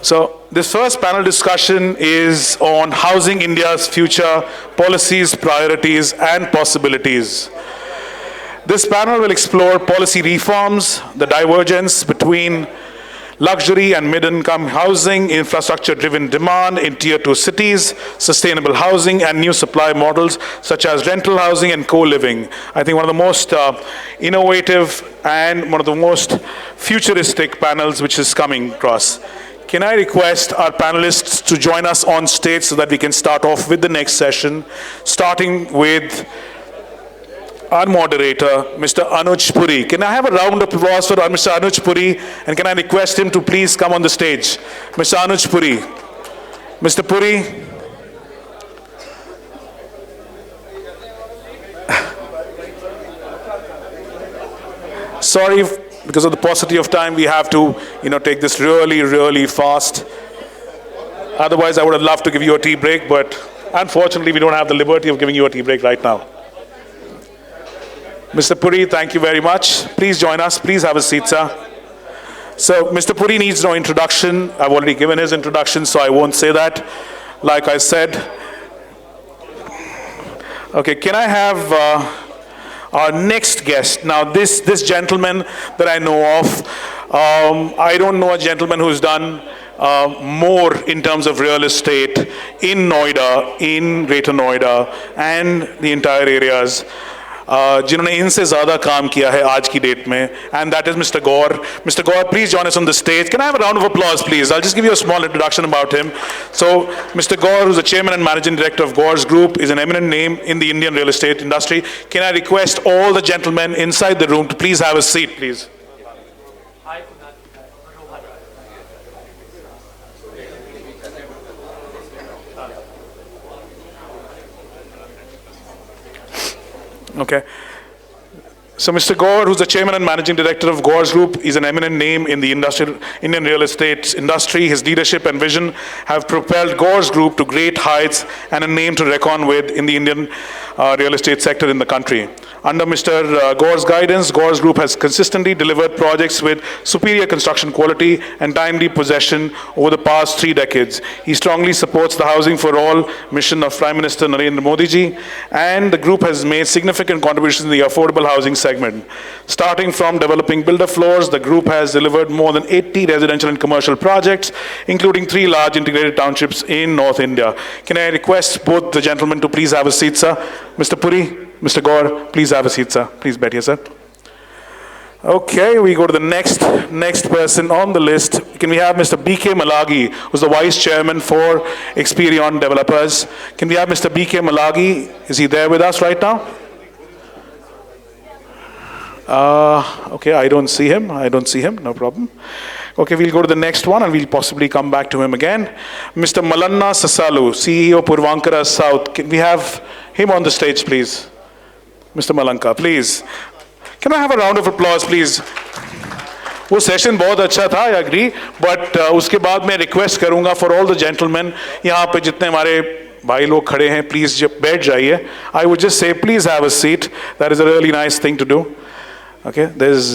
So this first panel discussion is on housing India's future, policies, priorities, and possibilities. This panel will explore policy reforms, the divergence between luxury and mid-income housing, infrastructure-driven demand in Tier 2 cities, sustainable housing, and new supply models such as rental housing and co-living. I think one of the most innovative and one of the most futuristic panels which is coming across. Can I request our panelists to join us on stage so that we can start off with the next session, starting with our moderator, Mr. Anuj Puri. Can I have a round of applause for Mr. Anuj Puri? And can I request him to please come on the stage? Mr. Anuj Puri. Mr. Puri. Sorry, because of the paucity of time, we have to, take this really, really fast. Otherwise, I would have loved to give you a tea break, but unfortunately, we don't have the liberty of giving you a tea break right now. Mr. Puri, thank you very much. Please join us. Please have a seat, sir. So, Mr. Puri needs no introduction. I've already given his introduction, so I won't say that. Like I said. Okay, can I have our next guest? Now, this gentleman that I know of, I don't know a gentleman who's done more in terms of real estate in Noida, in Greater Noida, and the entire areas. जिन्होंने इनसे ज़्यादा काम किया है आज की date में, and that is Mr. Gaur. Mr. Gaur, please join us on the stage. Can I have a round of applause, please? I'll just give you a small introduction about him. So, Mr. Gaur, who's the chairman and managing director of Gaur's Group, is an eminent name in the Indian real estate industry. Can I request all the gentlemen inside the room to please have a seat, please? Okay. So Mr. Gaur, who's the chairman and managing director of Gaur's Group, is an eminent name in the Indian real estate industry. His leadership and vision have propelled Gaur's Group to great heights and a name to reckon with in the Indian real estate sector in the country. Under Mr. Gaur's guidance, Gaur's Group has consistently delivered projects with superior construction quality and timely possession over the past 3 decades. He strongly supports the Housing for All mission of Prime Minister Narendra Modi ji, and the group has made significant contributions in the affordable housing segment. Starting from developing builder floors, the group has delivered more than 80 residential and commercial projects, including 3 large integrated townships in North India. Can I request both the gentlemen to please have a seat, sir? Mr. Puri, Mr. Gaur, please have a seat, sir. Please bet here, sir. Okay, we go to the next person on the list. Can we have Mr. B.K. Malagi, who's the vice chairman for Experion Developers? Can we have Mr. B.K. Malagi? Is he there with us right now? Okay, I don't see him. No problem. Okay, we'll go to the next one and we'll possibly come back to him again. Mr. Malanna Sasalu, CEO Puravankara South. Can we have him on the stage, please? Mr. Malanka, please. Can I have a round of applause, please? वो session बहुत अच्छा था, I agree, but उसके बाद मैं request करूंगा for all the gentlemen यहाँ पे जितने हमारे भाई लोग खड़े हैं, please बैठ जाइए. I would just say, please have a seat. That is a really nice thing to do. Okay, there's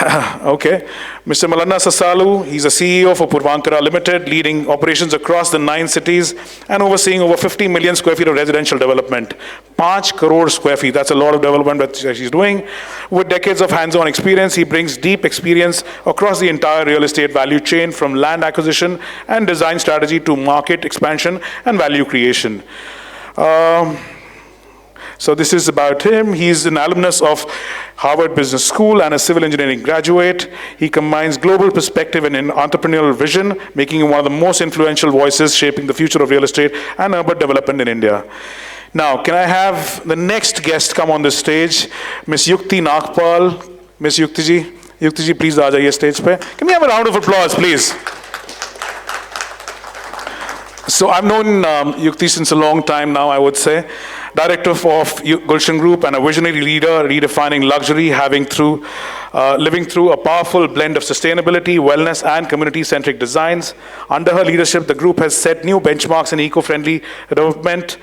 okay, Mr. Malanna Sasalu, he's a CEO for Puravankara Limited, leading operations across the 9 cities and overseeing over 50 million square feet of residential development. 5 crore square feet, that's a lot of development that he's doing. With decades of hands-on experience, he brings deep experience across the entire real estate value chain, from land acquisition and design strategy to market expansion and value creation. So this is about him. He's an alumnus of Harvard Business School and a civil engineering graduate. He combines global perspective and an entrepreneurial vision, making him one of the most influential voices shaping the future of real estate and urban development in India. Now, can I have the next guest come on the stage? Ms. Yukti Nagpal. Ms. Yukti ji. Yukti ji, please aa jaiye stage pe. Can we have a round of applause, please? So I've known Yukti since a long time now, I would say. Director of Gulshan Group and a visionary leader redefining luxury, living through a powerful blend of sustainability, wellness, and community-centric designs. Under her leadership, the group has set new benchmarks in eco-friendly development,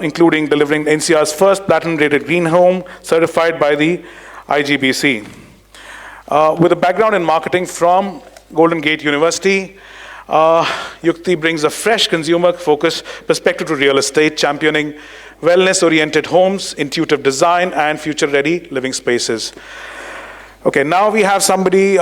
including delivering NCR's first platinum-rated green home certified by the IGBC. With a background in marketing from Golden Gate University. Yukti brings a fresh consumer-focused perspective to real estate, championing wellness-oriented homes, intuitive design, and future-ready living spaces. Okay, now we have somebody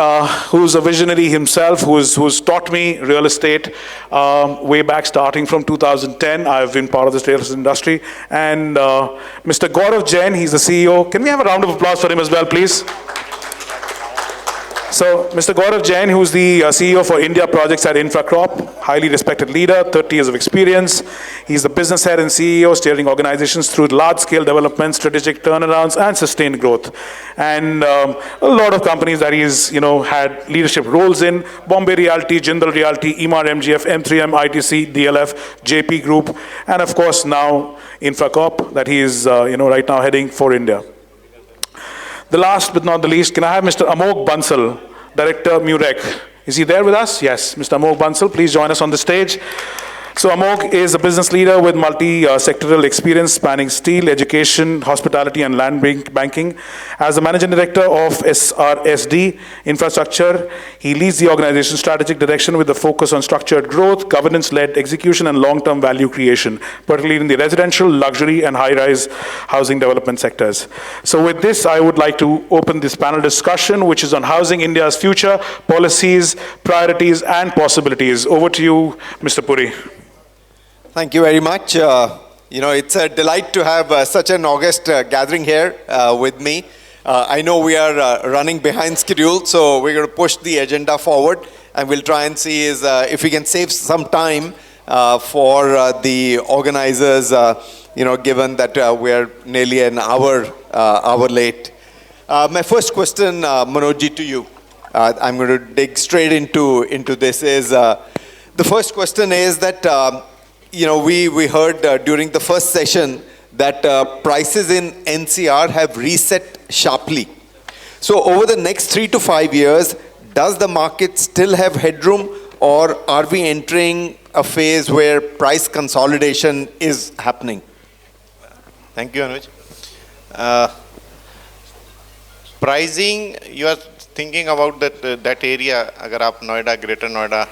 who's a visionary himself, who's taught me real estate way back, starting from 2010. I've been part of this real estate industry. And Mr. Gaurav Jain, he's the CEO. Can we have a round of applause for him as well, please? So, Mr. Gaurav Jain, who's the CEO for India Projects at Infracorp, highly respected leader, 30 years of experience. He's the business head and CEO, steering organizations through large-scale development, strategic turnarounds, and sustained growth. And a lot of companies that he's, had leadership roles in: Bombay Realty, Jindal Realty, Emaar MGF, M3M, ITC, DLF, JP Group, and of course now Infracorp that he is, right now heading for India. The last but not the least, can I have Mr. Amog Bansal, Director, Murek? Is he there with us? Yes, Mr. Amog Bansal, please join us on the stage. So Amog is a business leader with multi-sectoral experience spanning steel, education, hospitality, and land banking. As the managing director of SRSD Infrastructure, he leads the organization's strategic direction with a focus on structured growth, governance-led execution, and long-term value creation, particularly in the residential, luxury, and high-rise housing development sectors. So with this, I would like to open this panel discussion, which is on housing India's future, policies, priorities, and possibilities. Over to you, Mr. Puri. Thank you very much. It's a delight to have such an august gathering here with me. I know we are running behind schedule, so we're going to push the agenda forward, and we'll try and see if we can save some time for the organizers, given that we're nearly an hour late. My first question, Manojji, to you. I'm going to dig straight into this. The first question is that we heard during the first session that prices in NCR have reset sharply. So over the next 3 to 5 years, does the market still have headroom, or are we entering a phase where price consolidation is happening? Thank you, Anuj. Pricing, you are thinking about that area. अगर आप Noida, greater Noida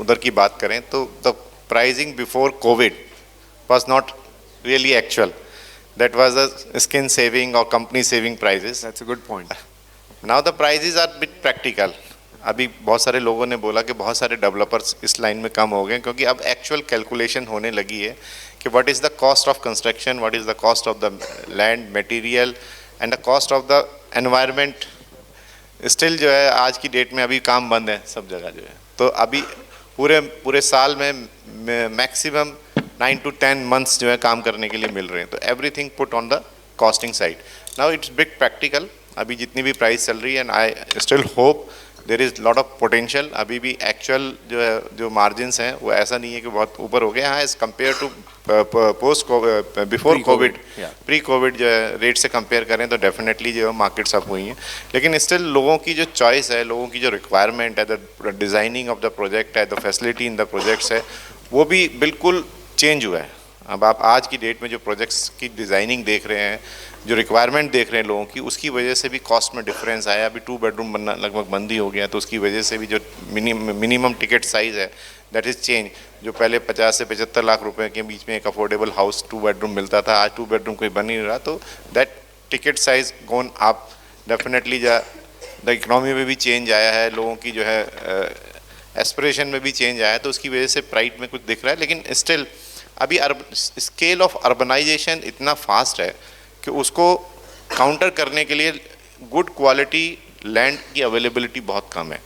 उधर की बात करें तो the pricing before COVID was not really actual. That was a skin saving or company saving prices. That's a good point. Now the prices are bit practical. अभी बहुत सारे लोगों ने बोला कि बहुत सारे डेवलपर्स इस लाइन में कम हो गए क्योंकि अब एक्चुअल कैलकुलेशन होने लगी है कि what is the cost of construction, what is the cost of the land material and the cost of the environment. Still जो है आज की डेट में अभी काम बंद है सब जगह जो है. तो अभी पूरे साल में मैक्सिमम 9 to 10 months जो है काम करने के लिए मिल रहे हैं. तो everything put on the costing side. Now it's big practical. अभी जितनी भी प्राइस चल रही है and I still hope there is lot of potential. अभी भी एक्चुअल जो मार्जिन्स हैं वो ऐसा नहीं है कि बहुत ऊपर हो गए. हाँ, as compare to post before COVID, pre COVID जो है रेट से कंपेयर करें तो डेफिनेटली जो है मार्केट्स अप हुई हैं. लेकिन स्टिल लोगों की जो चॉइस है, लोगों की जो रिक्वायरमेंट है, the designing of the project है, the facility in the projects है, वो भी बिल्कुल चेंज हुआ है. अब आप आज की डेट में जो प्रोजेक्ट्स की डिज़ाइनिंग देख रहे हैं, जो रिक्वायरमेंट देख रहे हैं लोगों की, उसकी वजह से भी कॉस्ट में डिफरेंस आया. अभी 2 bedroom बनना लगभग बंद ही हो गया, तो उसकी वजह से भी जो मिनिमम टिकट साइज़ है दैट इज़ चेंज. जो पहले 50 से 75 लाख रुपए के बीच में एक अफोर्डेबल हाउस 2 bedroom मिलता था, आज 2 bedroom कोई बन नहीं रहा. तो that ticket size gone up. Definitely the economy में भी चेंज आया है, लोगों की जो है एस्पिरेशन में भी चेंज आया है. तो उसकी वजह से प्राइस में कुछ दिख रहा है. लेकिन स्टिल अभी स्केल ऑफ अर्बनाइजेशन इतना फास्ट है कि उसको काउंटर करने के लिए गुड क्वालिटी लैंड की अवेलेबिलिटी बहुत कम है.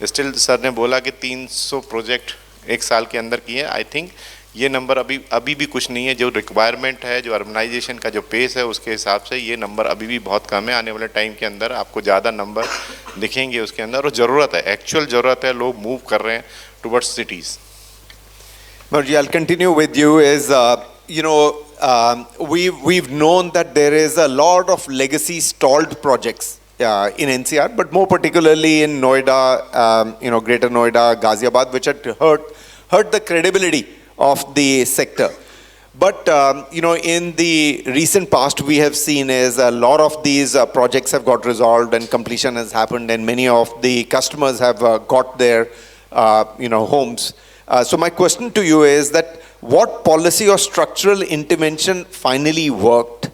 स्टिल सर ने बोला कि 300 प्रोजेक्ट एक साल के अंदर किए. आई थिंक ये नंबर अभी भी कुछ नहीं है. जो रिक्वायरमेंट है, जो अर्बनाइजेशन का जो पेस है, उसके हिसाब से ये नंबर अभी भी बहुत कम है. आने वाले टाइम के अंदर आपको ज़्यादा नंबर दिखेंगे उसके अंदर. और ज़रूरत है, एक्चुअल ज़रूरत है. लोग मूव कर रहे हैं towards cities. Marji, I'll continue with you. We've known that there is a lot of legacy stalled projects in NCR, but more particularly in Noida, Greater Noida, Ghaziabad, which had hurt the credibility of the sector. But in the recent past, we have seen is a lot of these projects have got resolved and completion has happened, and many of the customers have got their homes. So my question to you is that what policy or structural intervention finally worked?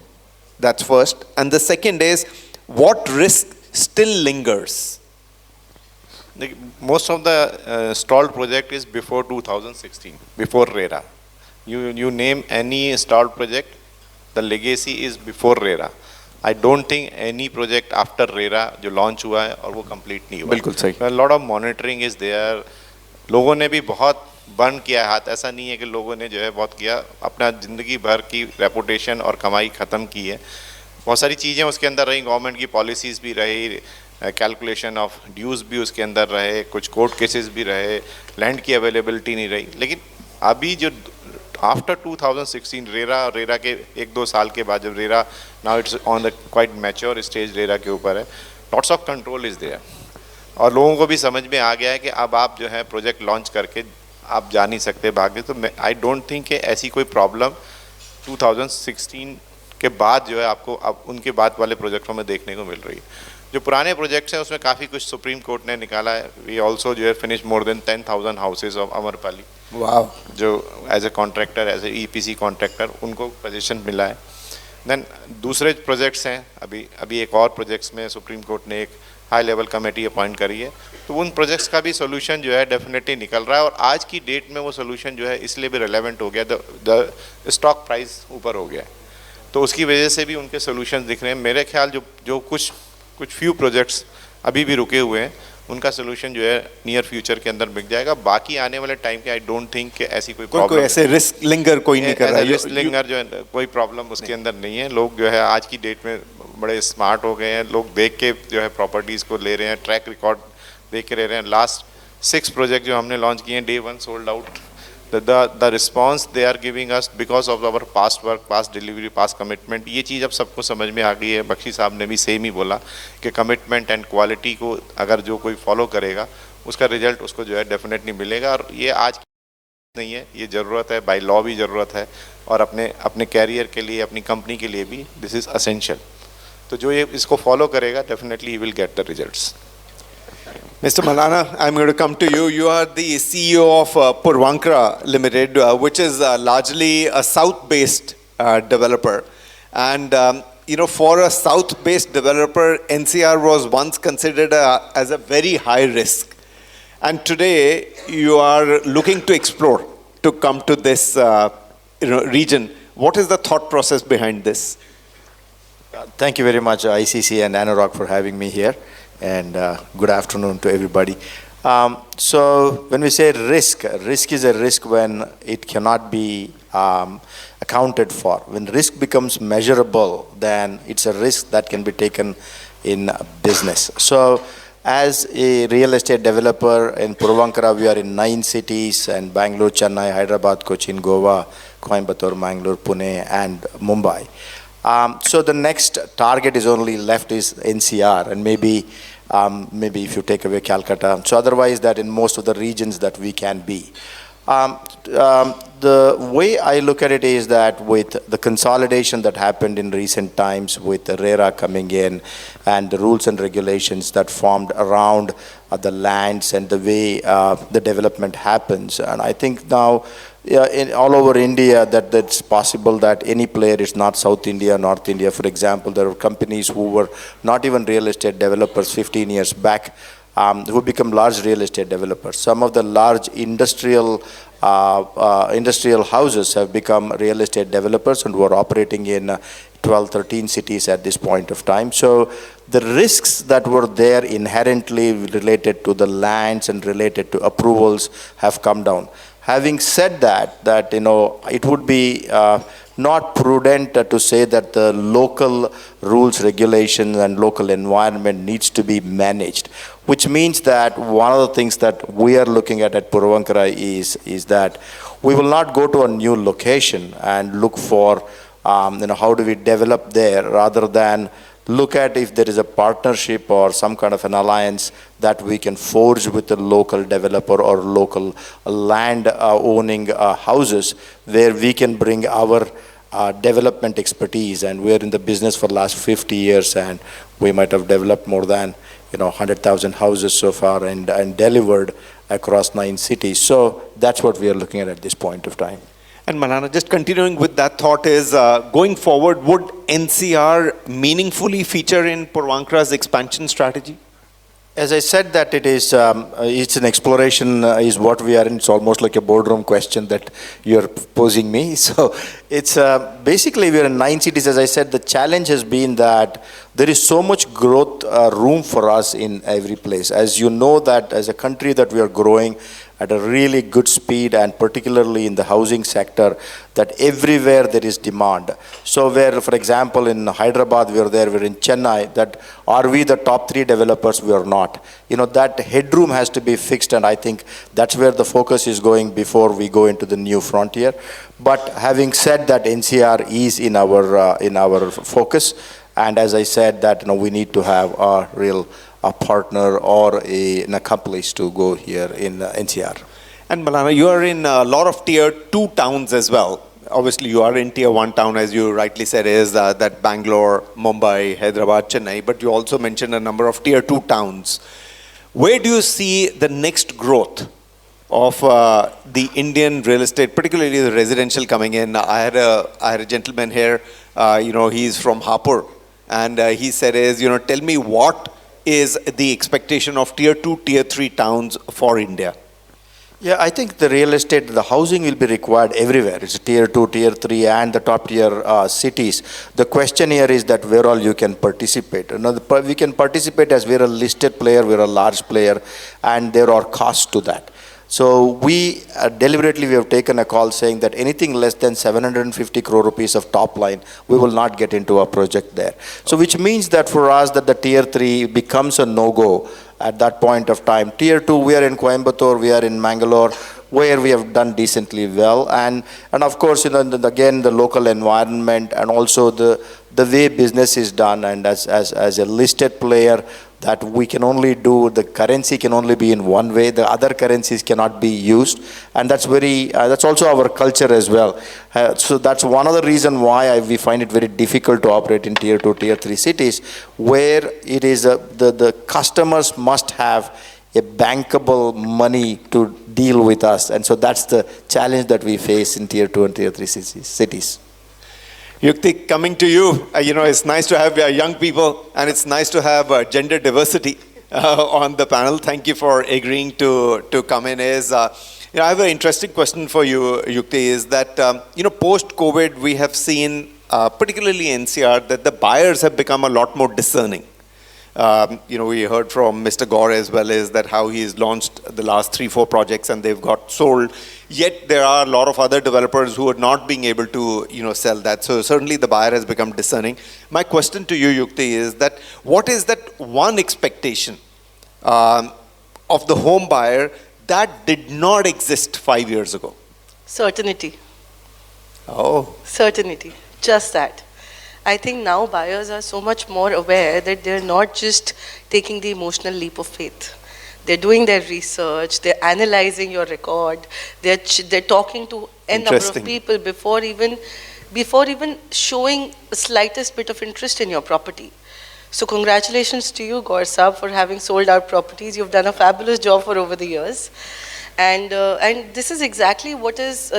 That's first. And the second is what risk still lingers? Most of the stalled project is before 2016, before RERA. You name any stalled project, the legacy is before RERA. I don't think any project after RERA जो launch हुआ है और वो complete नहीं हुआ। बिल्कुल सही। A lot of monitoring is there. लोगों ने भी बहुत बर्न किया है हाथ, ऐसा नहीं है कि लोगों ने जो है बहुत किया, अपना ज़िंदगी भर की रेपुटेशन और कमाई ख़त्म की है। बहुत सारी चीज़ें उसके अंदर रही, गवर्नमेंट की पॉलिसीज़ भी रही, कैलकुलेशन ऑफ ड्यूज़ भी उसके अंदर रहे, कुछ कोर्ट केसेस भी रहे, लैंड की अवेलेबिलिटी नहीं रही। लेकिन अभी जो आफ्टर 2016 रेरा के 1-2 साल के बाद जब RERA now it's on the quite mature stage RERA के ऊपर है, lots of control is there और लोगों को भी समझ में आ गया है कि अब आप जो है प्रोजेक्ट लॉन्च करके आप जा नहीं सकते भागे। तो आई डोंट थिंक कि ऐसी कोई प्रॉब्लम 2016 के बाद जो है आपको अब उनके बाद वाले प्रोजेक्टों में देखने को मिल रही है। जो पुराने प्रोजेक्ट्स हैं उसमें काफ़ी कुछ सुप्रीम कोर्ट ने निकाला है। वी ऑल्सो जो है finish more than 10,000 houses of Amrapali, वाह, जो as a contractor, as a EPC contractor उनको पोजीशन मिला है। देन दूसरे प्रोजेक्ट्स हैं, अभी एक और प्रोजेक्ट्स में सुप्रीम कोर्ट ने एक हाई लेवल कमेटी अपॉइंट करी है, तो उन प्रोजेक्ट्स का भी सोल्यूशन जो है डेफिनेटली निकल रहा है। और आज की डेट में वो सोल्यूशन जो है इसलिए भी रेलेवेंट हो गया, द स्टॉक प्राइस ऊपर हो गया है, तो उसकी वजह से भी उनके सोल्यूशन दिख रहे हैं। मेरे ख्याल जो कुछ फ्यू प्रोजेक्ट्स अभी भी रुके हुए हैं उनका सोल्यूशन जो है नियर फ्यूचर के अंदर मिल जाएगा। बाकी आने वाले टाइम के आई डोंट थिंक कि ऐसी कोई कोई ऐसे रिस्क लिंगर कोई नहीं कर रहा है। रिस्क लिंगर जो है कोई प्रॉब्लम उसके अंदर नहीं है। लोग जो है आज की डेट में बड़े स्मार्ट हो गए हैं, लोग देख के जो है प्रॉपर्टीज़ को ले रहे हैं, ट्रैक रिकॉर्ड देख के ले रहे हैं। लास्ट 6 प्रोजेक्ट जो हमने लॉन्च किए हैं, day 1 sold out. The response they are giving us because of our past work, past delivery, past commitment, ये चीज़ अब सबको समझ में आ गई है। बख्शी साहब ने भी सेम ही बोला कि कमिटमेंट एंड क्वालिटी को अगर जो कोई फॉलो करेगा उसका रिजल्ट उसको जो है डेफिनेटली मिलेगा। और ये आज नहीं है, ये ज़रूरत है, बाय लॉ भी ज़रूरत है, और अपने कैरियर के लिए, अपनी कंपनी के लिए भी दिस इज़ असेंशियल। तो जो ये इसको फॉलो करेगा definitely he will get the results. Mr. Malana, I'm going to come to you. You are the CEO of Puravankara Limited, which is largely a south-based developer. And, for a south-based developer, NCR was once considered as a very high risk. And today, you are looking to explore, to come to this region. What is the thought process behind this? Thank you very much, ICC and Anurag, for having me here. And good afternoon to everybody. So when we say risk is a risk when it cannot be accounted for. When risk becomes measurable, then it's a risk that can be taken in business. So as a real estate developer in Puravankara, we are in 9 cities, and Bangalore, Chennai, Hyderabad, Cochin, Goa, Coimbatore, Mangalore, Pune, and Mumbai. So the next target is only left is NCR, and maybe if you take away Calcutta. So otherwise that in most of the regions that we can be. The way I look at it is that with the consolidation that happened in recent times with the RERA coming in and the rules and regulations that formed around the lands and the way the development happens, and I think now all over India that's possible that any player is not South India, North India. For example, there are companies who were not even real estate developers 15 years back, who become large real estate developers. Some of the large industrial houses have become real estate developers and who are operating in 12, 13 cities at this point of time. So the risks that were there inherently related to the lands and related to approvals have come down. Having said that, it would be not prudent to say that the local rules, regulations, and local environment needs to be managed, which means that one of the things that we are looking at Puravankara is that we will not go to a new location and look for how do we develop there, rather than look at if there is a partnership or some kind of an alliance that we can forge with a local developer or local land owning houses, where we can bring our development expertise. And we're in the business for the last 50 years, and we might have developed more than 100,000 houses so far and delivered across 9 cities. So that's what we are looking at this point of time. And Malana, just continuing with that thought is, going forward, would NCR meaningfully feature in Puravankara's expansion strategy? As I said, that it's an exploration is what we are in. It's almost like a boardroom question that you're posing me. So it's basically we're in 9 cities. As I said, the challenge has been that there is so much growth room for us in every place. As you know, that as a country that we are growing at a really good speed, and particularly in the housing sector, that everywhere there is demand. So where, for example, in Hyderabad we're in Chennai, that are we the top 3 developers? We are not. That headroom has to be fixed, and I think that's where the focus is going before we go into the new frontier. But having said that, NCR is in our focus, and as I said, that we need to have a partner or an accomplice to go here in NCR. And Malana, you are in a lot of tier 2 towns as well. Obviously, you are in tier 1 town, as you rightly said, is that Bangalore, Mumbai, Hyderabad, Chennai, but you also mentioned a number of tier 2 towns. Where do you see the next growth of the Indian real estate, particularly the residential coming in? I had a gentleman here, he's from Hapur, and he said tell me what is the expectation of tier 2, tier 3 towns for India? Yeah, I think the real estate, the housing will be required everywhere. It's tier 2, tier 3 and the top tier cities. The question here is that where all you can participate. We can participate as we're a listed player, we're a large player, and there are costs to that. So we deliberately have taken a call saying that anything less than 750 crore rupees of top line, we will not get into a project there. So which means that for us that the tier 3 becomes a no-go at that point of time. Tier 2, we are in Coimbatore, we are in Mangalore, where we have done decently well. And of course, again, the local environment and also the way business is done, and as a listed player, that we can only do, the currency can only be in one way, the other currencies cannot be used, and that's also our culture as well. So that's one other reason why we find it very difficult to operate in tier 2, tier 3 cities, where it is the customers must have a bankable money to deal with us, and so that's the challenge that we face in tier 2 and tier 3 cities. Yukti, coming to you, it's nice to have young people, and it's nice to have gender diversity on the panel. Thank you for agreeing to come in. I have an interesting question for you, Yukti, is that, post-COVID, we have seen, particularly NCR, that the buyers have become a lot more discerning. We heard from Mr. Gaur as well, is that how he's launched the last 3-4 projects and they've got sold. Yet there are a lot of other developers who are not being able to, sell that. So certainly the buyer has become discerning. My question to you, Yukti, is that what is that one expectation of the home buyer that did not exist 5 years ago? Certainty. Oh. Certainty. Just that. I think now buyers are so much more aware that they're not just taking the emotional leap of faith. They're doing their research, they're analyzing your record, they're talking to a number of people before even showing the slightest bit of interest in your property. So congratulations to you, Gaur Saab, for having sold out properties. You've done a fabulous job for over the years. And this is exactly what is,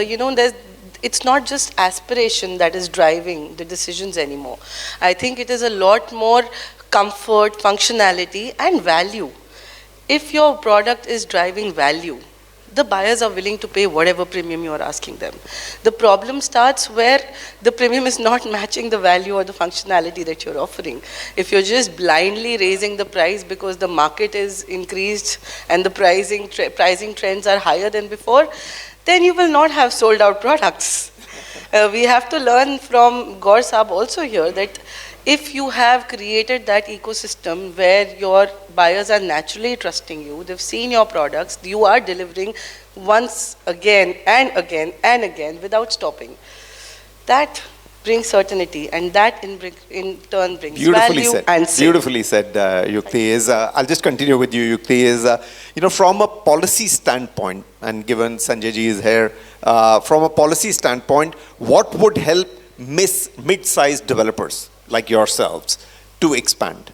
it's not just aspiration that is driving the decisions anymore. I think it is a lot more comfort, functionality, and value. If your product is driving value, the buyers are willing to pay whatever premium you are asking them. The problem starts where the premium is not matching the value or the functionality that you're offering. If you're just blindly raising the price because the market is increased and the pricing trends are higher than before, then you will not have sold out products. We have to learn from Gaur Saab also here that if you have created that ecosystem where your buyers are naturally trusting you, they've seen your products, you are delivering once again and again and again without stopping, that brings certainty, and that in turn brings Beautifully value said. and sale. Beautifully said, Yukti. I'll just continue with you, Yukti. From a policy standpoint, and given Sanjay ji is here, from a policy standpoint, what would help mid-sized developers like yourselves to expand?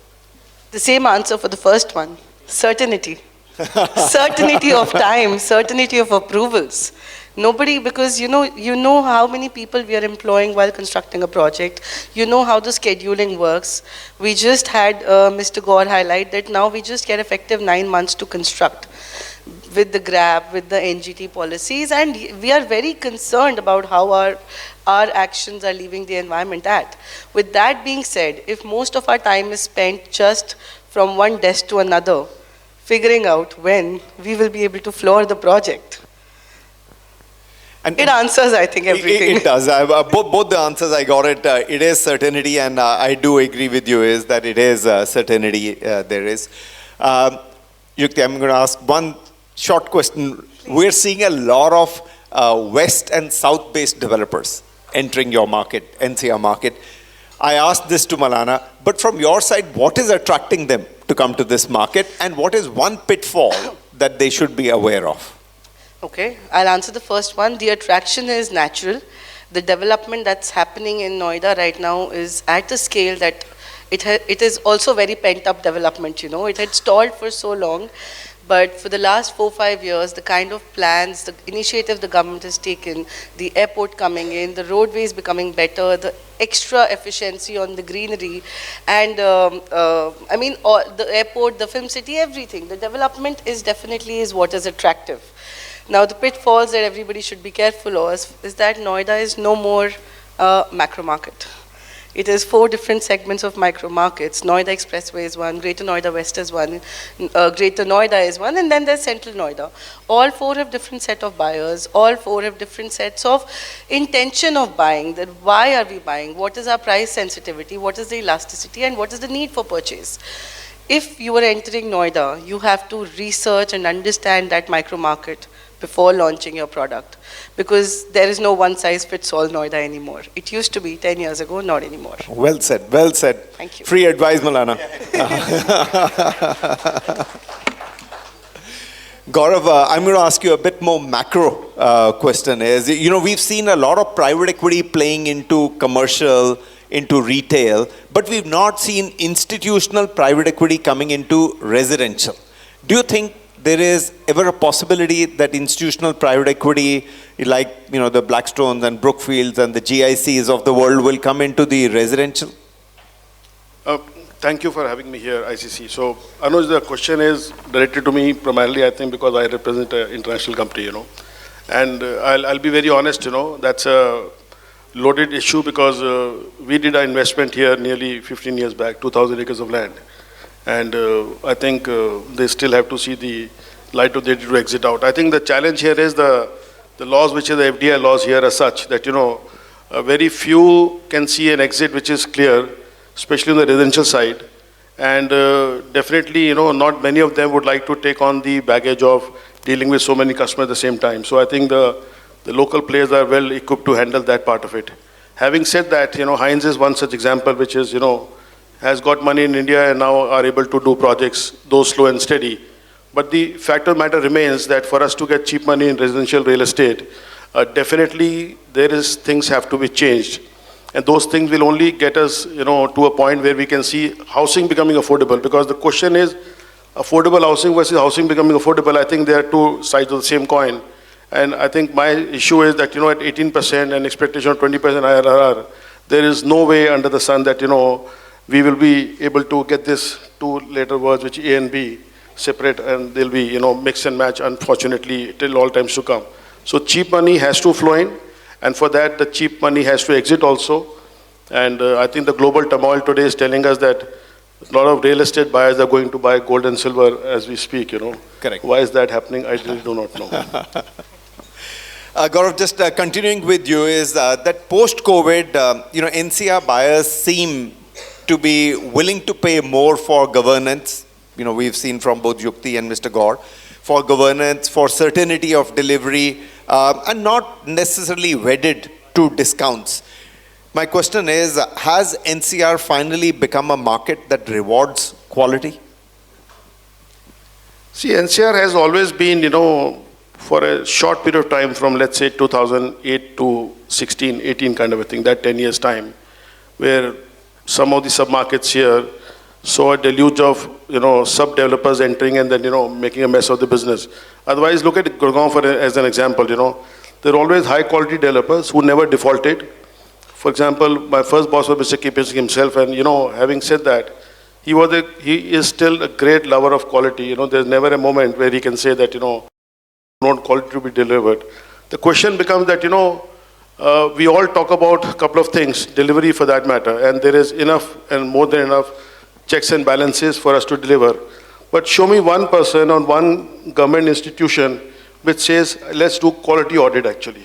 The same answer for the first one: certainty. Certainty of time, certainty of approvals. Nobody, because you know how many people we are employing while constructing a project. You know how the scheduling works. We just had Mr. Gaur highlight that now we just get effective 9 months to construct with the GRAB, with the NGT policies, and we are very concerned about how our actions are leaving the environment at. With that being said, if most of our time is spent just from one desk to another, figuring out when we will be able to floor the project, And it answers, I think, everything. It does. Both the answers, I got it. It is certainty, and I do agree with you, is that it is certainty there is. Yukti, I'm going to ask one short question. We're seeing a lot of west and south-based developers entering your market, NCR market. I asked this to Malana, but from your side, what is attracting them to come to this market, and what is one pitfall that they should be aware of? Okay, I'll answer the first one. The attraction is natural. The development that's happening in Noida right now is at a scale that it is also very pent-up development, It had stalled for so long, but for the last 4-5 years, the kind of plans, the initiative the government has taken, the airport coming in, the roadways becoming better, the extra efficiency on the greenery, and the airport, the film city, everything. The development is definitely what is attractive. Now, the pitfalls that everybody should be careful of is that Noida is no more macro market. It is 4 different segments of micro markets. Noida Expressway is one, Greater Noida West is one, Greater Noida is one, and then there's Central Noida. All 4 have different set of buyers. All 4 have different sets of intention of buying. That why are we buying? What is our price sensitivity? What is the elasticity? And what is the need for purchase? If you are entering Noida, you have to research and understand that micro market before launching your product, because there is no one-size-fits-all Noida anymore. It used to be 10 years ago, not anymore. Well said, well said. Thank you. Free advice, Malana. Gaurav, I'm going to ask you a bit more macro question. We've seen a lot of private equity playing into commercial, into retail, but we've not seen institutional private equity coming into residential. Do you think there is ever a possibility that institutional private equity, like the Blackstones and Brookfields and the GICs of the world, will come into the residential? Thank you for having me here, ICC. So, Anuj, the question is directed to me primarily, I think, because I represent an international company, And I'll be very honest, that's a loaded issue, because we did our investment here nearly 15 years back, 2,000 acres of land. And I think they still have to see the light of day to exit out. I think the challenge here is the laws, which are the FDI laws here, are such that, very few can see an exit which is clear, especially on the residential side. And definitely, not many of them would like to take on the baggage of dealing with so many customers at the same time. So I think the local players are well equipped to handle that part of it. Having said that, Heinz is one such example, which is, has got money in India and now are able to do projects, though slow and steady. But the fact of the matter remains that for us to get cheap money in residential real estate, definitely things have to be changed. And those things will only get us, to a point where we can see housing becoming affordable. Because the question is, affordable housing versus housing becoming affordable, I think they are 2 sides of the same coin. And I think my issue is that, at 18% and expectation of 20% IRR, there is no way under the sun that, we will be able to get this 2 later words, which A and B, separate, and they'll be, mix and match, unfortunately, till all times to come. So cheap money has to flow in, and for that, the cheap money has to exit also. And I think the global turmoil today is telling us that a lot of real estate buyers are going to buy gold and silver as we speak, Correct. Why is that happening? I really do not know. Gaurav, just continuing with you, is that post-COVID, NCR buyers seem to be willing to pay more for governance. We've seen from both Yukti and Mr. Gaur, for governance, for certainty of delivery, and not necessarily wedded to discounts. My question is, has NCR finally become a market that rewards quality? See, NCR has always been, for a short period of time from, let's say, 2008 to 16, 18 kind of a thing, that 10 years time, where some of the sub-markets here saw a deluge of, sub-developers entering and then, making a mess of the business. Otherwise, look at Gurgaon as an example, There are always high-quality developers who never defaulted. For example, my first boss was Mr. K.P. Singh himself, and, having said that, he is still a great lover of quality. There's never a moment where he can say that, not quality to be delivered. The question becomes that, we all talk about a couple of things, delivery for that matter, and there is enough and more than enough checks and balances for us to deliver. But show me one person or one government institution which says, let's do quality audit actually.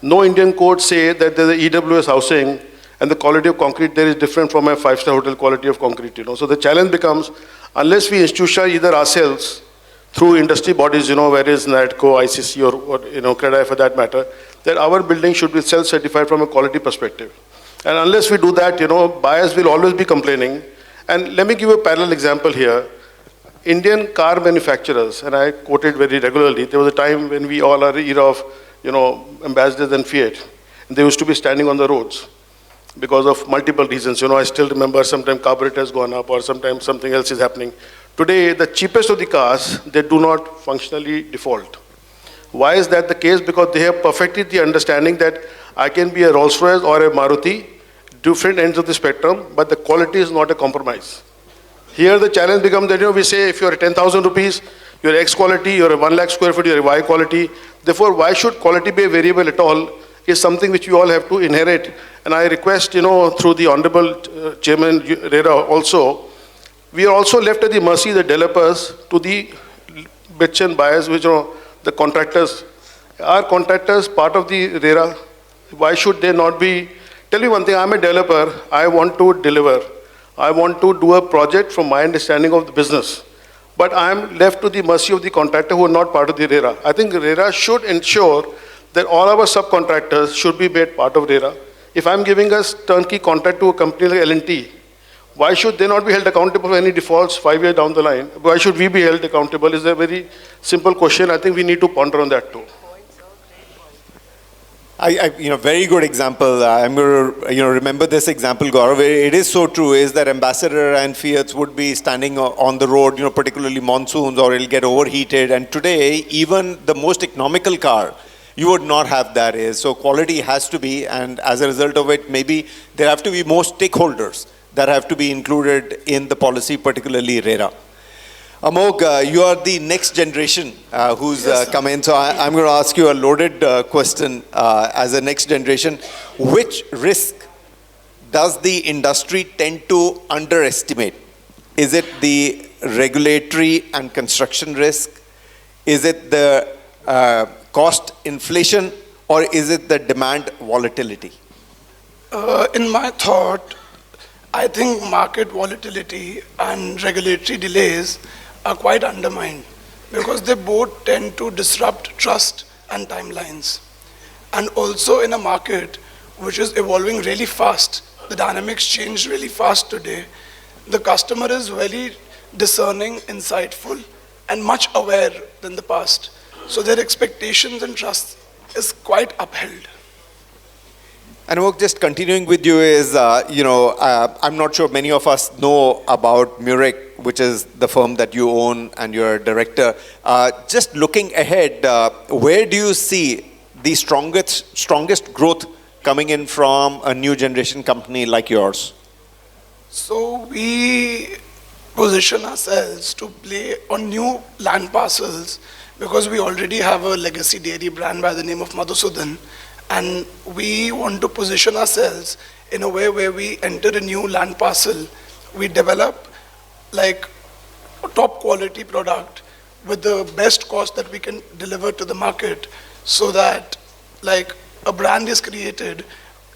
No Indian courts say that there's a EWS housing and the quality of concrete there is different from a five-star hotel quality of concrete, So the challenge becomes, unless we institutionalize either ourselves through industry bodies, where is NATCO, ICC or CREDAI for that matter, that our building should be self-certified from a quality perspective. And unless we do that, buyers will always be complaining. And let me give you a parallel example here. Indian car manufacturers, and I quote it very regularly, there was a time when we all are era of, ambassadors and Fiat, and they used to be standing on the roads because of multiple reasons. I still remember sometimes carburetor has gone up or sometimes something else is happening. Today, the cheapest of the cars, they do not functionally default. Why is that the case? Because they have perfected the understanding that I can be a Rolls-Royce or a Maruti, different ends of the spectrum, but the quality is not a compromise. Here the challenge becomes that, we say if you're 10,000 rupees, you're X quality, you're a 1 lakh square feet, you're a Y quality. Therefore, why should quality be a variable at all is something which we all have to inherit. And I request, through the Honorable Chairman RERA also, we are also left at the mercy of the developers to the bitch and buyers, which are the contractors. Are contractors part of the RERA? Why should they not be? Tell me one thing, I'm a developer, I want to deliver. I want to do a project from my understanding of the business. But I'm left to the mercy of the contractor who are not part of the RERA. I think RERA should ensure that all our subcontractors should be made part of RERA. If I'm giving a turnkey contract to a company like L&T, why should they not be held accountable for any defaults 5 years down the line? Why should we be held accountable? Is a very simple question. I think we need to ponder on that too. Very good example. I'm going to, remember this example, Gaurav. It is so true, is that Ambassador and Fiat would be standing on the road, particularly monsoons, or it'll get overheated. And today, even the most economical car, you would not have that. So quality has to be, and as a result of it, maybe there have to be more stakeholders that have to be included in the policy, particularly RERA. Amog, you are the next generation who's come in. So I'm going to ask you a loaded question as a next generation. Which risk does the industry tend to underestimate? Is it the regulatory and construction risk? Is it the cost inflation? Or is it the demand volatility? In my thought, I think market volatility and regulatory delays are quite undermined because they both tend to disrupt trust and timelines. And also in a market which is evolving really fast, the dynamics change really fast today, the customer is very discerning, insightful, and much aware than the past. So their expectations and trust is quite upheld. And Amog, just continuing with you is, I'm not sure many of us know about Murex, which is the firm that you own and you're a director. Just looking ahead, where do you see the strongest growth coming in from a new generation company like yours? So we position ourselves to play on new land parcels because we already have a legacy dairy brand by the name of Madhusudan. And we want to position ourselves in a way where we enter a new land parcel, we develop like a top quality product with the best cost that we can deliver to the market so that like a brand is created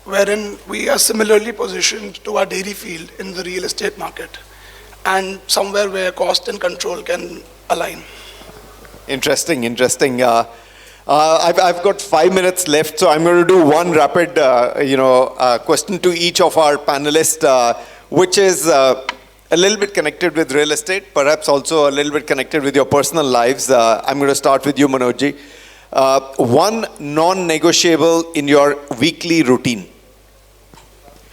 wherein we are similarly positioned to our dairy field in the real estate market and somewhere where cost and control can align. Interesting. I've got 5 minutes left, so I'm going to do one rapid, question to each of our panelists, which is a little bit connected with real estate, perhaps also a little bit connected with your personal lives. I'm going to start with you, Manojji. One non-negotiable in your weekly routine.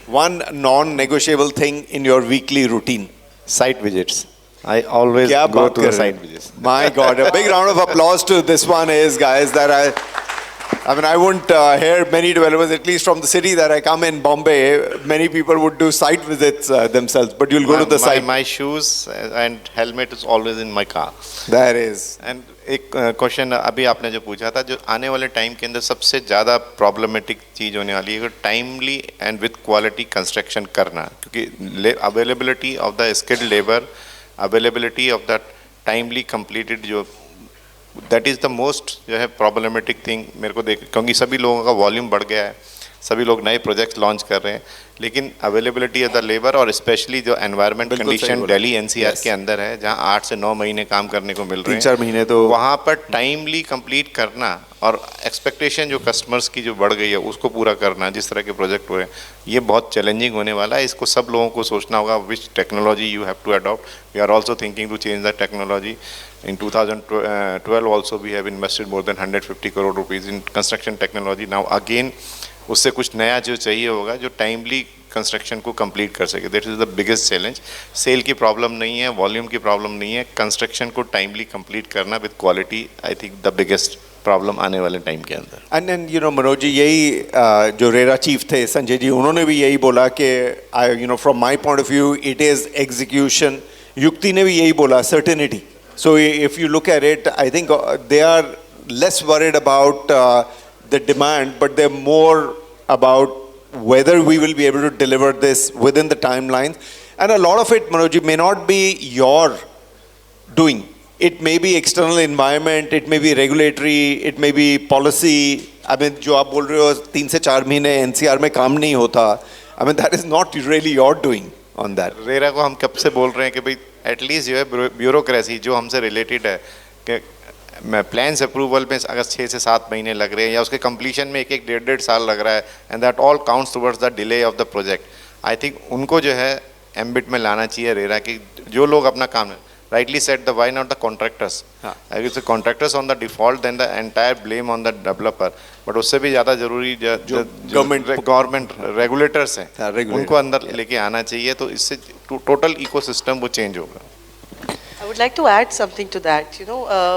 One non-negotiable thing in your weekly routine. Site visits. I always क्या go बात to कर the रहे site हैं? visits. My God, a big round of applause to this one is, guys, that I wouldn't hear many developers, at least from the city that I come in, Bombay, many people would do site visits themselves, but you'll go to the site. My shoes and helmet is always in my car. That is. And एक question अभी आपने जो पूछा था, जो आने वाले time के अंदर सबसे ज़्यादा प्रॉब्लमेटिक चीज़ होने वाली है, timely and with quality construction करना, क्योंकि availability of the skilled labour, availability of the timely completed, जो दैट इज़ द मोस्ट जो है प्रॉब्लमेटिक थिंग मेरे को देख, क्योंकि सभी लोगों का वॉल्यूम बढ़ गया है, सभी लोग नए प्रोजेक्ट्स लॉन्च कर रहे हैं, लेकिन अवेलेबिलिटी ऑफ द लेबर और स्पेशली जो एनवायरनमेंट कंडीशन दिल्ली एनसीआर के अंदर है, जहां 8 से 9 महीने काम करने को मिल रहे हैं, 3-4 महीने तो वहाँ पर टाइमली कंप्लीट करना और एक्सपेक्टेशन जो कस्टमर्स की जो बढ़ गई है उसको पूरा करना, जिस तरह के प्रोजेक्ट हुए हैं, ये बहुत चैलेंजिंग होने वाला है। इसको सब लोगों को सोचना होगा which technology you have to adopt. We are also thinking to change the technology. In 2012 also we have invested more than 150 crore rupees in construction technology. Now again उससे कुछ नया जो चाहिए होगा जो टाइमली कंस्ट्रक्शन को कंप्लीट कर सके। That is the biggest challenge. Sale की प्रॉब्लम नहीं है, वॉल्यूम की प्रॉब्लम नहीं है, कंस्ट्रक्शन को टाइमली कंप्लीट करना with quality, I think the biggest problem आने वाले टाइम के अंदर। एंड मनोज जी, यही जो रेरा चीफ थे संजय जी, उन्होंने भी यही बोला कि from my point of view it is execution. युक्ति ने भी यही बोला, certainty. So if you look at it, I think they are less worried about the demand, but they're more about whether we will be able to deliver this within the timelines. And a lot of it, Manoj, may not be your doing. It may be external environment, it may be regulatory, it may be policy. I mean, जो आप बोल रहे हो 3 से 4 महीने NCR में काम नहीं होता, I mean, that is not really your doing on that. RERA को हम कब से बोल रहे हैं कि भाई एटलीस्ट जो है ब्यूरोक्रेसी जो हमसे रिलेटेड है, कि प्लान्स अप्रूवल में अगर 6 से 7 महीने लग रहे हैं या उसके कंप्लीशन में 1-1.5 साल लग रहा है, and that all counts towards the delay of the project. I think उनको जो है एम्बिट में लाना चाहिए रेरा की, जो लोग अपना काम rightly said, the why not the contractors? If the contractors on the default, then the entire blame on the developer. But उससे भी ज़्यादा ज़रूरी जो गवर्नमेंट रेगुलेटर्स हैं उनको अंदर लेके आना चाहिए, तो इससे टोटल इकोसिस्टम वो चेंज होगा। I would like to add something to that.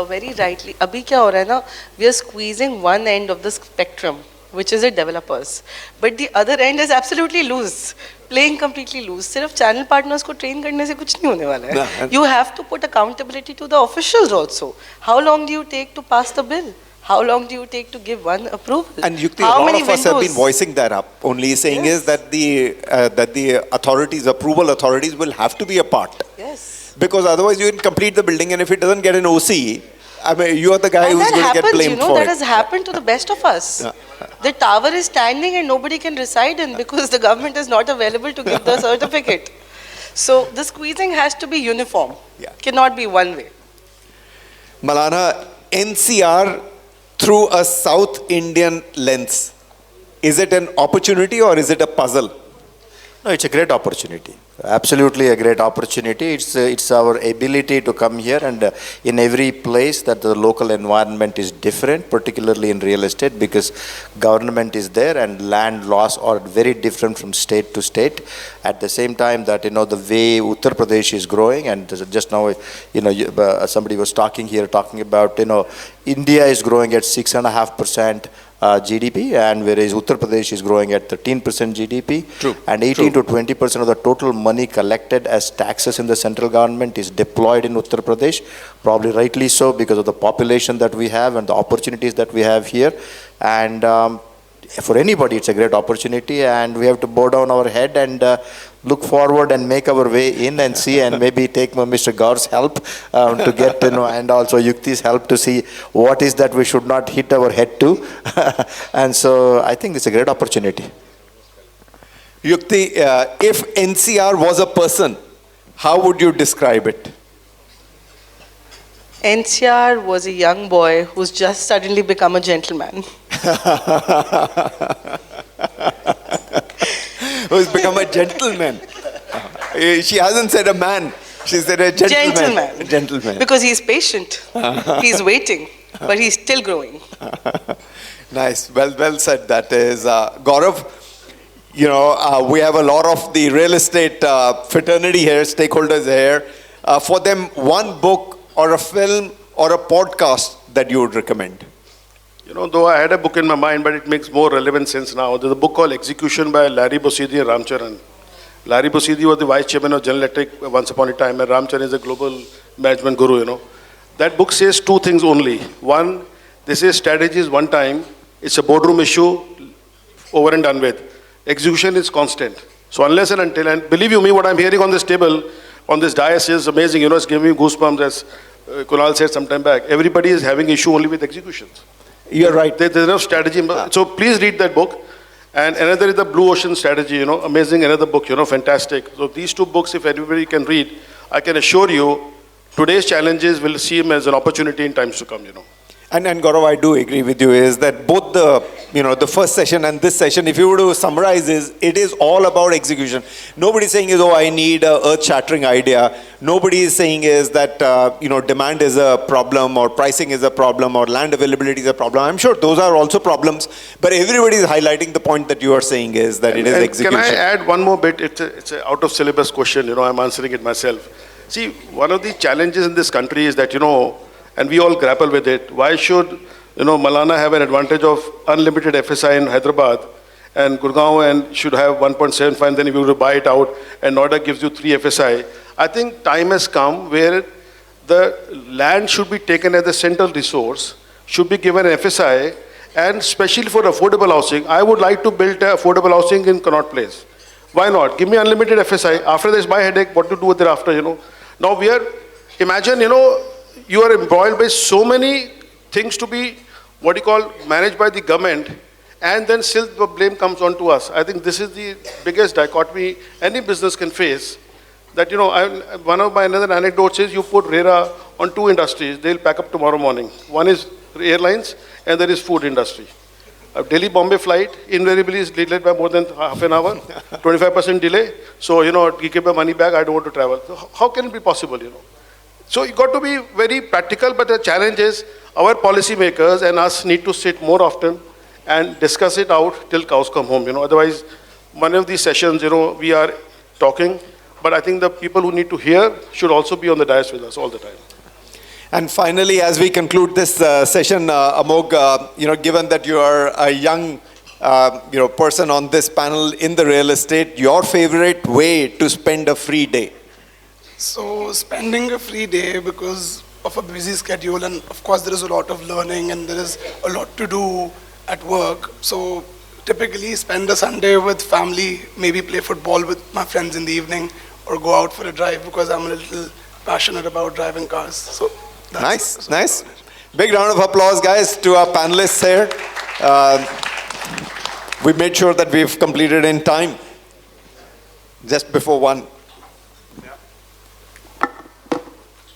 Very rightly, अभी क्या हो रहा है ना, we are squeezing one end of the spectrum, which is the developers, but the other end is absolutely loose, playing completely loose. सिर्फ channel partners को train करने से कुछ नहीं होने वाला है. You have to put accountability to the officials also. How long do you take to pass the bill? How long do you take to give one approval? And Yukti, a lot of us have been voicing that up. Only saying is that the authorities, approval authorities, will have to be a part. Yes. Because otherwise you can complete the building, and if it doesn't get an OC, I mean, you are the guy who's going to get blamed for it. That has happened to the best of us. The tower is standing and nobody can reside in because the government is not available to give the certificate. So the squeezing has to be uniform. Cannot be one way. Malana, NCR through a South Indian lens, is it an opportunity or is it a puzzle? No, it's a great opportunity. Absolutely a great opportunity. It's our ability to come here, and in every place that the local environment is different, particularly in real estate, because government is there and land laws are very different from state to state. At the same time that, the way Uttar Pradesh is growing, and just now, somebody was talking about, India is growing at 6.5%. GDP, and whereas Uttar Pradesh is growing at 13% GDP. True. And 18 to 20% of the total money collected as taxes in the central government is deployed in Uttar Pradesh, probably rightly so because of the population that we have and the opportunities that we have here. And for anybody, it's a great opportunity, and we have to bow down our head and look forward and make our way in and see, and maybe take Mr. Gaur's help to get, and also Yukti's help to see what is that we should not hit our head to. And so I think it's a great opportunity. Yukti, if NCR was a person, how would you describe it? NCR was a young boy who's just suddenly become a gentleman. Who's become a gentleman. She hasn't said a man. She said a gentleman. Gentleman. A gentleman. Because he's patient. He's waiting, but he's still growing. Nice. Well said. That is Gaurav. You know, we have a lot of the real estate fraternity here, stakeholders here. For them, one book or a film or a podcast that you would recommend? You know, though I had a book in my mind, but it makes more relevant sense now. There's a book called Execution by Larry Bosidi and Ramcharan. Larry Bosidi was the vice chairman of General Electric once upon a time, and Ramcharan is a global management guru, you know. That book says two things only. One, they say strategy is one time, it's a boardroom issue, over and done with. Execution is constant. So unless and until, and believe you me, what I'm hearing on this table, on this dais is amazing. You know, it's giving me goosebumps, as Kunal said some time back. Everybody is having issue only with executions. You're right. There's enough strategy. So please read that book. And another is the Blue Ocean Strategy, you know, amazing, another book, you know, fantastic. So these two books, if everybody can read, I can assure you, today's challenges will see them as an opportunity in times to come, you know. And Gaurav, I do agree with you, is that both the first session and this session, if you were to summarize, it is all about execution. Nobody is saying is, oh, I need a earth-shattering idea. Nobody is saying is that, demand is a problem, or pricing is a problem, or land availability is a problem. I'm sure those are also problems, but everybody is highlighting the point that you are saying is that it is execution. Can I add one more bit? It's a out of syllabus question, you know, I'm answering it myself. See, one of the challenges in this country is that, you know, and we all grapple with it. Why should, you know, Malana have an advantage of unlimited FSI in Hyderabad, and Gurgaon and should have 1.75, and then if you were to buy it out, and Noida gives you 3 FSI. I think time has come where the land should be taken as a central resource, should be given FSI, and especially for affordable housing. I would like to build affordable housing in Connaught Place. Why not? Give me unlimited FSI. After this, my headache, what to do thereafter, you know. Now we are, imagine, you know, you are embroiled by so many things to be, managed by the government, and then still the blame comes on to us. I think this is the biggest dichotomy any business can face. That, you know, one of my another anecdotes is you put RERA on 2 industries, they'll pack up tomorrow morning. One is airlines, and there is food industry. A Delhi-Bombay flight invariably is delayed by more than half an hour, 25% delay. So, you know, you keep my money back, I don't want to travel. So how can it be possible, you know? So you got to be very practical, but the challenge is our policymakers and us need to sit more often and discuss it out till cows come home, you know. Otherwise, one of these sessions, you know, we are talking, but I think the people who need to hear should also be on the dais with us all the time. And finally, as we conclude this session, Amog, given that you are a young person on this panel in the real estate, your favorite way to spend a free day? So spending a free day because of a busy schedule, and of course there is a lot of learning and there is a lot to do at work. So typically spend a Sunday with family, maybe play football with my friends in the evening, or go out for a drive because I'm a little passionate about driving cars. So that's nice. Big round of applause, guys, to our panelists here. We made sure that we've completed in time, just before 1.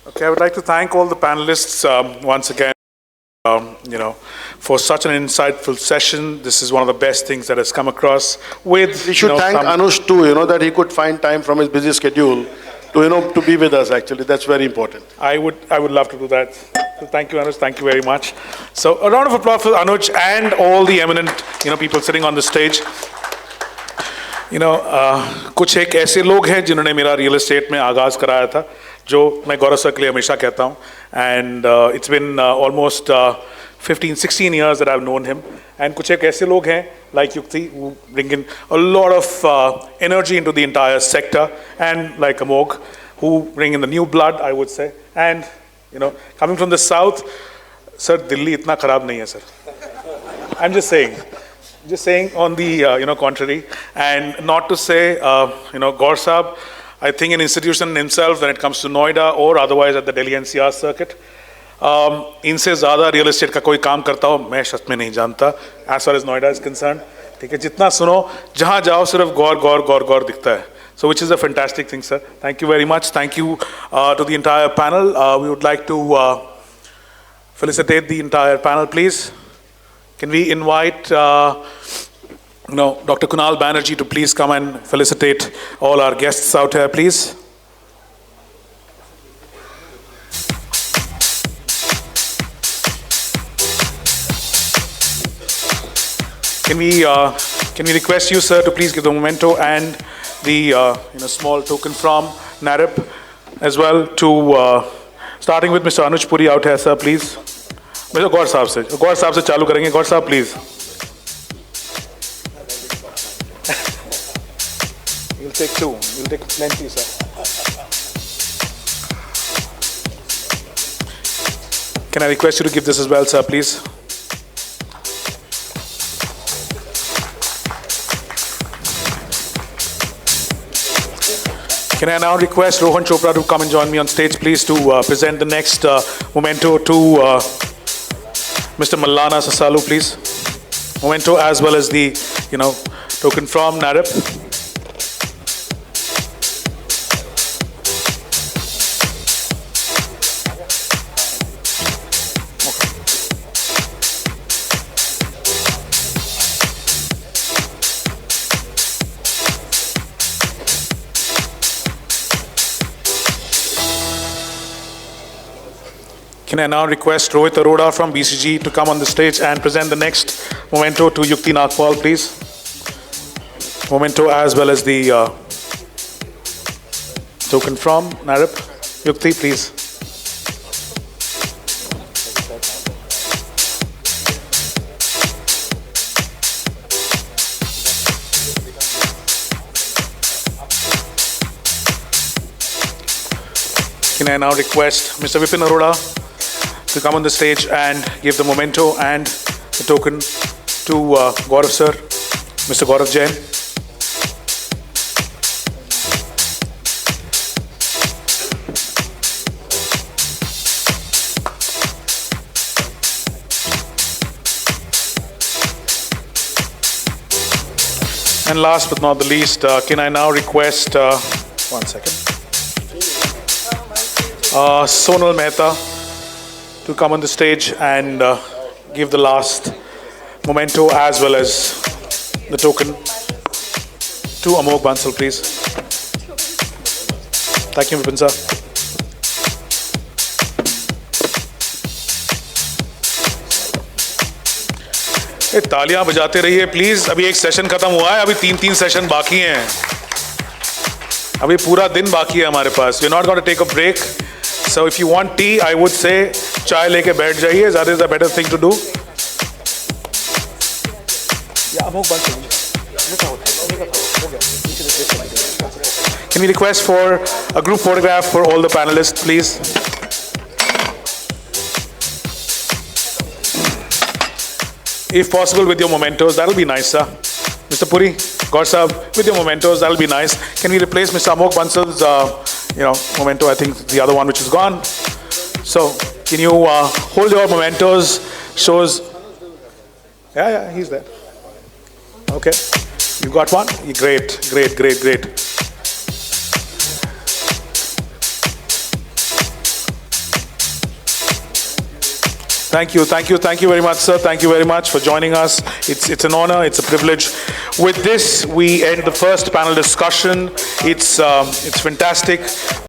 Okay, I would like to thank all the panelists once again, for such an insightful session. This is one of the best things that has come across with. We should thank Anush too, you know, that he could find time from his busy schedule to, you know, to be with us actually. That's very important. I would love to do that. So thank you, Anuj. Thank you very much. So a round of applause for Anuj and all the eminent, people sitting on the stage. कुछ एक ऐसे लोग हैं जिन्होंने मेरा real estate में आगाज़ कराया था, जो मैं गौरव सर के लिए हमेशा कहता हूँ. And it's been almost 15-16 years that I've known him. And कुछ एक ऐसे लोग हैं like Yukti who bring in a lot of energy into the entire sector, and like Amog who bring in the new blood, I would say. And coming from the south, sir, Delhi इतना खराब नहीं है, sir. I'm just saying on the contrary, and not to say Gaur Saab, I think an institution in himself when it comes to Noida or otherwise at the Delhi NCR circuit, इनसे ज़्यादा real estate का कोई काम करता हो मैं सच में नहीं जानता as far as Noida is concerned. ठीक है, जितना सुनो जहाँ जाओ सिर्फ गौर दिखता है. So which is a fantastic thing, sir. Thank you very much. Thank you to the entire panel. We would like to felicitate the entire panel, please. Can we invite Dr. Kunal Banerjee to please come and felicitate all our guests out here, please? Can we request you, sir, to please give the memento and the small token from NAREP as well to starting with Mr. Anuj Puri out here, sir, please. Mr. Gaur Saab se chalu karenge. Gaur Saab, please. You'll take two. You'll take plenty, sir. Can I request you to give this as well, sir, please? Can I now request Rohan Chopra to come and join me on stage, please, to present the next memento to Mr. Mallana Sasalu, please. Memento as well as the, token from NAREP. Can I now request Rohit Arora from BCG to come on the stage and present the next memento to Yukti Nagpal, please? Memento as well as the token from NAREP. Yukti, please. Can I now request Mr. Vipin Arora to come on the stage and give the memento and the token to Gaurav sir, Mr. Gaurav Jain. And last but not the least, can I now request, one second, Sonal Mehta to come on the stage and give the last memento as well as the token to Amol Bansal, please. Thank you, Vipin sir. तालियां बजाते रहिए please. अभी एक session खत्म हुआ है, अभी 3 session बाकी हैं. अभी पूरा दिन बाकी है हमारे पास. We're not going to take a break. So if you want tea, I would say चाय लेके बैठ जाइए. That is a better thing to do. Can we request for a group photograph for all the panelists, please? If possible, with your mementos, that'll be nice, sir. Mr. Puri, Gaur Saab, with your mementos, that'll be nice. Can we replace Mr. Amok Bansal's, memento? I think the other one which is gone. So, can you hold your mementos? Shows. Yeah, he's there. Okay, you got one. Great. Thank you very much, sir. Thank you very much for joining us. It's an honor, it's a privilege. With this, we end the first panel discussion. It's fantastic.